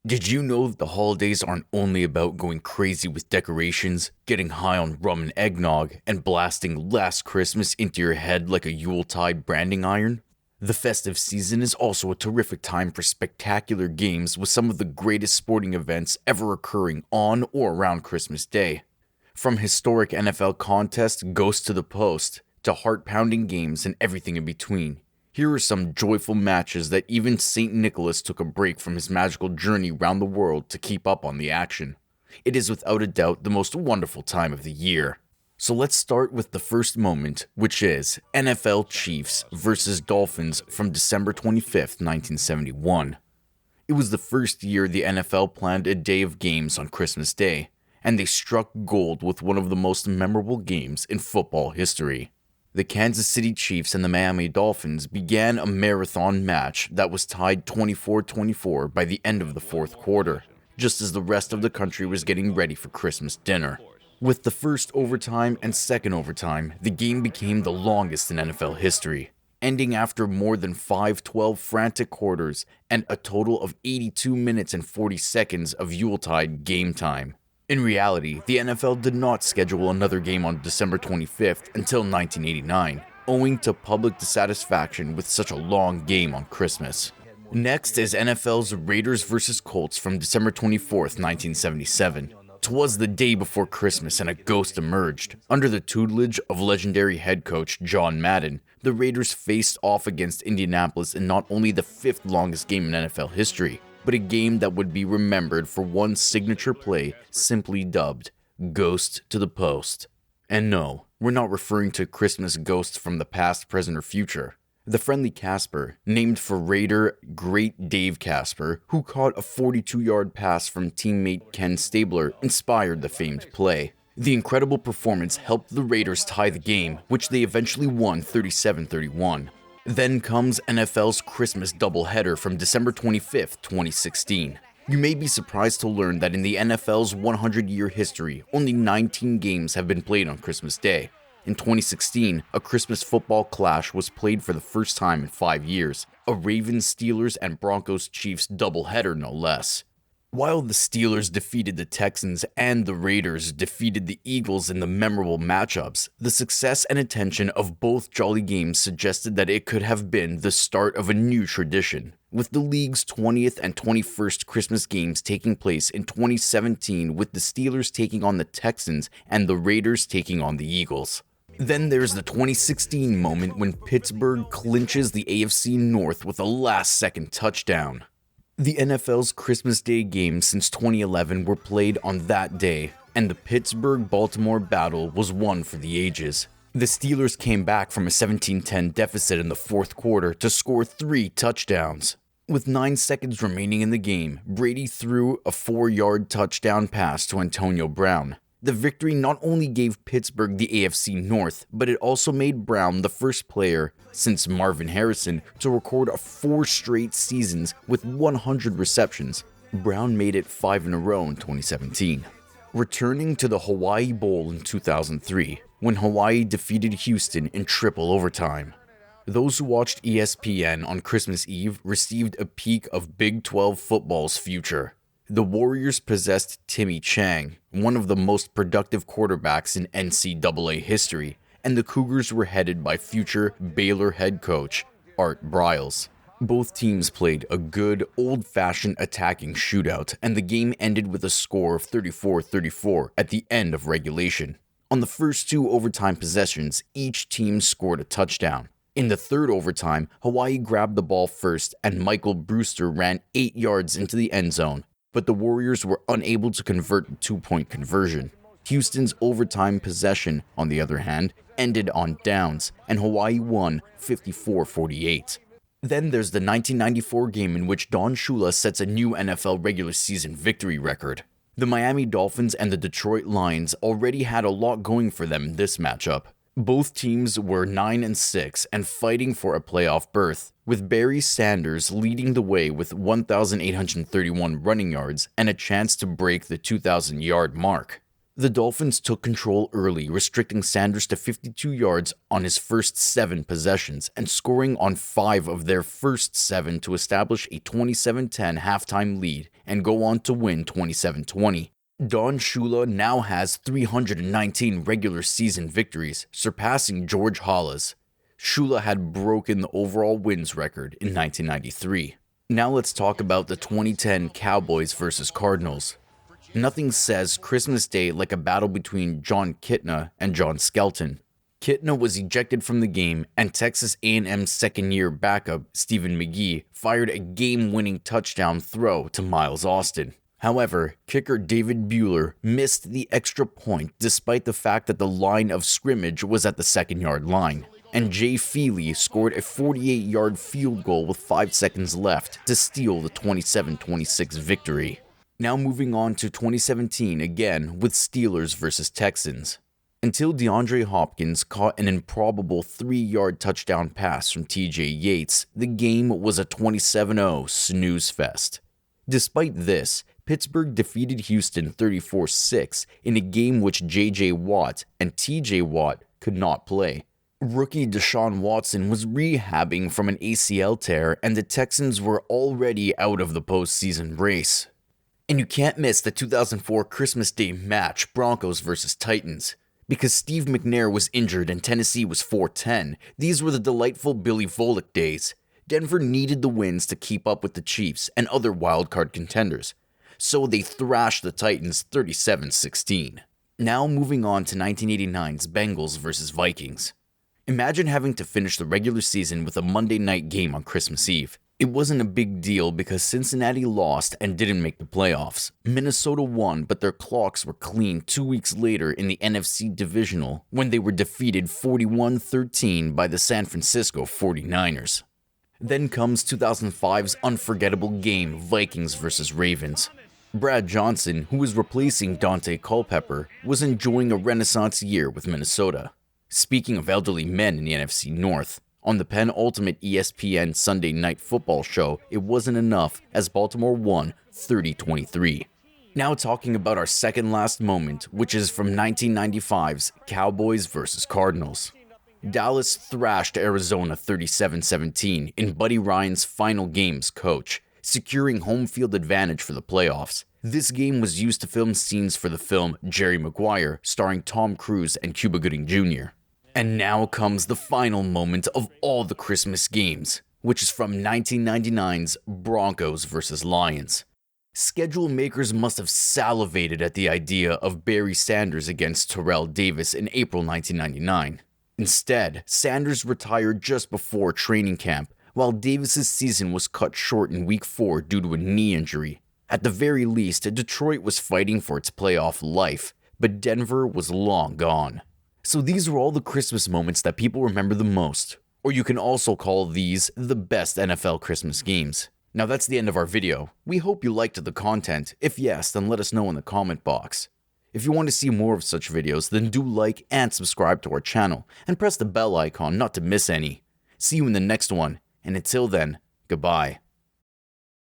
Did you know that the holidays aren't only about going crazy with decorations, getting high on rum and eggnog, and blasting Last Christmas into your head like a Yuletide branding iron? The festive season is also a terrific time for spectacular games with some of the greatest sporting events ever occurring on or around Christmas Day. From historic NFL contests Ghost to the Post, to heart-pounding games and everything in between. Here are some joyful matches that even St. Nicholas took a break from his magical journey round the world to keep up on the action. It is without a doubt the most wonderful time of the year. So let's start with the first moment, which is NFL Chiefs versus Dolphins from December 25th, 1971. It was the first year the NFL planned a day of games on Christmas Day, and they struck gold with one of the most memorable games in football history. The Kansas City Chiefs and the Miami Dolphins began a marathon match that was tied 24-24 by the end of the fourth quarter, just as the rest of the country was getting ready for Christmas dinner. With the first overtime and second overtime, the game became the longest in NFL history, ending after more than 5 frantic quarters and a total of 82 minutes and 40 seconds of Yuletide game time. In reality, the NFL did not schedule another game on December 25th until 1989, owing to public dissatisfaction with such a long game on Christmas. Next is NFL's Raiders vs. Colts from December 24th, 1977. 'Twas the day before Christmas and a ghost emerged. Under the tutelage of legendary head coach John Madden, the Raiders faced off against Indianapolis in not only the fifth longest game in NFL history, but a game that would be remembered for one signature play simply dubbed Ghost to the Post. And no, we're not referring to Christmas ghosts from the past, present, or future. The friendly Casper, named for Raider great Dave Casper, who caught a 42-yard pass from teammate Ken Stabler, inspired the famed play. The incredible performance helped the Raiders tie the game, which they eventually won 37-31. Then comes NFL's Christmas doubleheader from December 25th, 2016. You may be surprised to learn that in the NFL's 100-year history, only 19 games have been played on Christmas Day. In 2016, a Christmas football clash was played for the first time in 5 years, a Ravens-Steelers and Broncos-Chiefs doubleheader no less. While the Steelers defeated the Texans and the Raiders defeated the Eagles in the memorable matchups, the success and attention of both jolly games suggested that it could have been the start of a new tradition, with the league's 20th and 21st Christmas games taking place in 2017 with the Steelers taking on the Texans and the Raiders taking on the Eagles. Then there's the 2016 moment when Pittsburgh clinches the AFC North with a last-second touchdown. The NFL's Christmas Day games since 2011 were played on that day, and the Pittsburgh-Baltimore battle was one for the ages. The Steelers came back from a 17-10 deficit in the fourth quarter to score 3 touchdowns. With 9 seconds remaining in the game, Brady threw a 4-yard touchdown pass to Antonio Brown. The victory not only gave Pittsburgh the AFC North, but it also made Brown the first player, since Marvin Harrison, to record 4 straight seasons with 100 receptions. Brown made it 5 in a row in 2017. Returning to the Hawaii Bowl in 2003, when Hawaii defeated Houston in triple overtime. Those who watched ESPN on Christmas Eve received a peek of Big 12 football's future. The Warriors possessed Timmy Chang, one of the most productive quarterbacks in NCAA history, and the Cougars were headed by future Baylor head coach Art Briles. Both teams played a good, old-fashioned attacking shootout, and the game ended with a score of 34-34 at the end of regulation. On the first 2 overtime possessions, each team scored a touchdown. In the third overtime, Hawaii grabbed the ball first, and Michael Brewster ran 8 yards into the end zone, but the Warriors were unable to convert the 2-point conversion. Houston's overtime possession, on the other hand, ended on downs, and Hawaii won 54-48. Then there's the 1994 game in which Don Shula sets a new NFL regular season victory record. The Miami Dolphins and the Detroit Lions already had a lot going for them in this matchup. Both teams were 9-6 and fighting for a playoff berth, with Barry Sanders leading the way with 1,831 running yards and a chance to break the 2,000-yard mark. The Dolphins took control early, restricting Sanders to 52 yards on his first 7 possessions and scoring on 5 of their first 7 to establish a 27-10 halftime lead and go on to win 27-20. Don Shula now has 319 regular season victories, surpassing George Halas. Shula had broken the overall wins record in 1993. Now let's talk about the 2010 Cowboys vs. Cardinals. Nothing says Christmas Day like a battle between Jon Kitna and John Skelton. Kitna was ejected from the game, and Texas A&M's second-year backup, Stephen McGee, fired a game-winning touchdown throw to Miles Austin. However, kicker David Buehler missed the extra point despite the fact that the line of scrimmage was at the second-yard line, and Jay Feely scored a 48-yard field goal with 5 seconds left to steal the 27-26 victory. Now moving on to 2017 again with Steelers vs. Texans. Until DeAndre Hopkins caught an improbable 3-yard touchdown pass from TJ Yates, the game was a 27-0 snooze fest. Despite this, Pittsburgh defeated Houston 34-6 in a game which J.J. Watt and T.J. Watt could not play. Rookie Deshaun Watson was rehabbing from an ACL tear, and the Texans were already out of the postseason race. And you can't miss the 2004 Christmas Day match, Broncos vs. Titans. Because Steve McNair was injured and Tennessee was 4-10, these were the delightful Billy Volek days. Denver needed the wins to keep up with the Chiefs and other wildcard contenders, so they thrashed the Titans 37-16. Now moving on to 1989's Bengals vs. Vikings. Imagine having to finish the regular season with a Monday night game on Christmas Eve. It wasn't a big deal because Cincinnati lost and didn't make the playoffs. Minnesota won, but their clocks were clean 2 weeks later in the NFC Divisional when they were defeated 41-13 by the San Francisco 49ers. Then comes 2005's unforgettable game, Vikings vs. Ravens. Brad Johnson, who was replacing Dante Culpepper, was enjoying a renaissance year with Minnesota. Speaking of elderly men in the NFC North, on the penultimate ESPN Sunday Night Football show, it wasn't enough as Baltimore won 30-23. Now talking about our second last moment, which is from 1995's Cowboys vs. Cardinals. Dallas thrashed Arizona 37-17 in Buddy Ryan's final game's coach, securing home field advantage for the playoffs. This game was used to film scenes for the film Jerry Maguire, starring Tom Cruise and Cuba Gooding Jr. And now comes the final moment of all the Christmas games, which is from 1999's Broncos vs. Lions. Schedule makers must have salivated at the idea of Barry Sanders against Terrell Davis in April 1999. Instead, Sanders retired just before training camp, while Davis's season was cut short in Week 4 due to a knee injury. At the very least, Detroit was fighting for its playoff life, but Denver was long gone. So these were all the Christmas moments that people remember the most, or you can also call these the best NFL Christmas games. Now that's the end of our video. We hope you liked the content. If yes, then let us know in the comment box. If you want to see more of such videos, then do like and subscribe to our channel, and press the bell icon not to miss any. See you in the next one, and until then, goodbye.